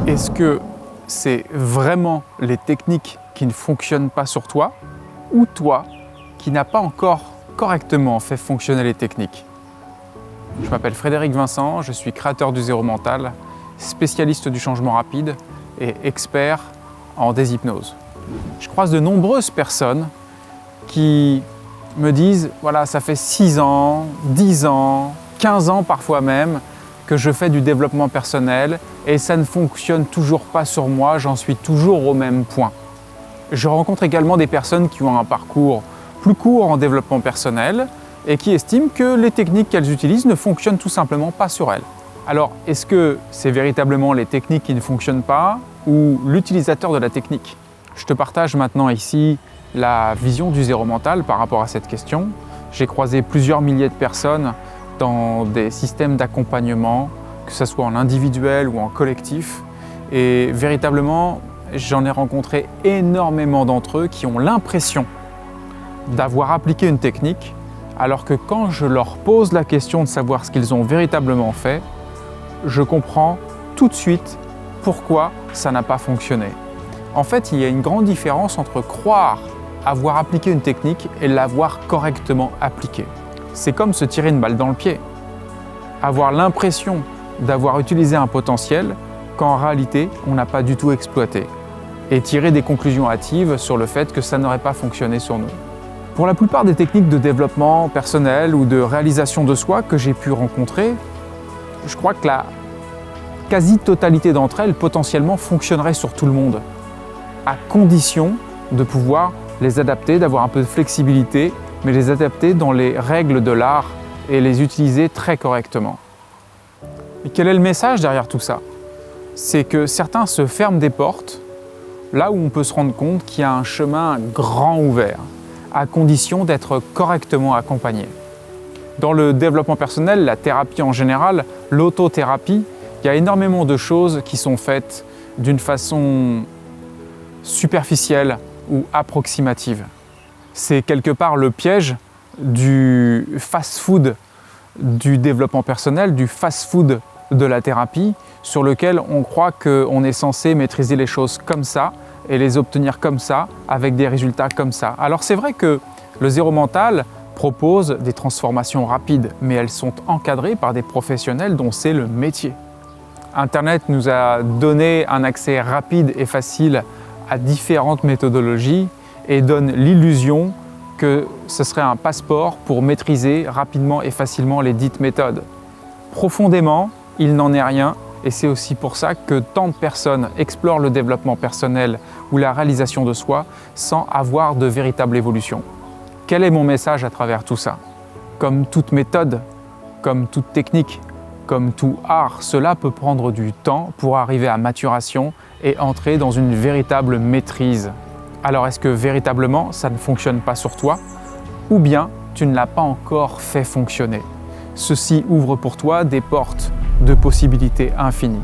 Est-ce que c'est vraiment les techniques qui ne fonctionnent pas sur toi ou toi qui n'as pas encore correctement fait fonctionner les techniques? Je m'appelle Frédéric Vincent, je suis créateur du Zéro Mental, spécialiste du changement rapide et expert en déshypnose. Je croise de nombreuses personnes qui me disent « voilà, ça fait 6 ans, 10 ans, 15 ans parfois même que je fais du développement personnel et ça ne fonctionne toujours pas sur moi, j'en suis toujours au même point ». Je rencontre également des personnes qui ont un parcours plus court en développement personnel et qui estiment que les techniques qu'elles utilisent ne fonctionnent tout simplement pas sur elles. Alors, est-ce que c'est véritablement les techniques qui ne fonctionnent pas ou l'utilisateur de la technique? Je te partage maintenant ici la vision du Zéro Mental par rapport à cette question. J'ai croisé plusieurs milliers de personnes dans des systèmes d'accompagnement, que ce soit en individuel ou en collectif. Et véritablement, j'en ai rencontré énormément d'entre eux qui ont l'impression d'avoir appliqué une technique, alors que quand je leur pose la question de savoir ce qu'ils ont véritablement fait, je comprends tout de suite pourquoi ça n'a pas fonctionné. En fait, il y a une grande différence entre croire avoir appliqué une technique et l'avoir correctement appliquée. C'est comme se tirer une balle dans le pied. Avoir l'impression d'avoir utilisé un potentiel quand en réalité, on n'a pas du tout exploité. Et tirer des conclusions hâtives sur le fait que ça n'aurait pas fonctionné sur nous. Pour la plupart des techniques de développement personnel ou de réalisation de soi que j'ai pu rencontrer, je crois que la quasi-totalité d'entre elles potentiellement fonctionnerait sur tout le monde, à condition de pouvoir les adapter, d'avoir un peu de flexibilité, mais les adapter dans les règles de l'art et les utiliser très correctement. Et quel est le message derrière tout ça? C'est que certains se ferment des portes, là où on peut se rendre compte qu'il y a un chemin grand ouvert, à condition d'être correctement accompagné. Dans le développement personnel, la thérapie en général, l'autothérapie, il y a énormément de choses qui sont faites d'une façon superficielle ou approximative. C'est quelque part le piège du fast-food du développement personnel, du fast-food de la thérapie, sur lequel on croit qu'on est censé maîtriser les choses comme ça et les obtenir comme ça, avec des résultats comme ça. Alors c'est vrai que le Zéro Mental propose des transformations rapides, mais elles sont encadrées par des professionnels dont c'est le métier. Internet nous a donné un accès rapide et facile à différentes méthodologies et donne l'illusion que ce serait un passeport pour maîtriser rapidement et facilement les dites méthodes. Profondément, il n'en est rien et c'est aussi pour ça que tant de personnes explorent le développement personnel ou la réalisation de soi sans avoir de véritable évolution. Quel est mon message à travers tout ça? Comme toute méthode, comme toute technique, comme tout art, cela peut prendre du temps pour arriver à maturation et entrer dans une véritable maîtrise. Alors est-ce que véritablement ça ne fonctionne pas sur toi? Ou bien tu ne l'as pas encore fait fonctionner? Ceci ouvre pour toi des portes de possibilités infinies.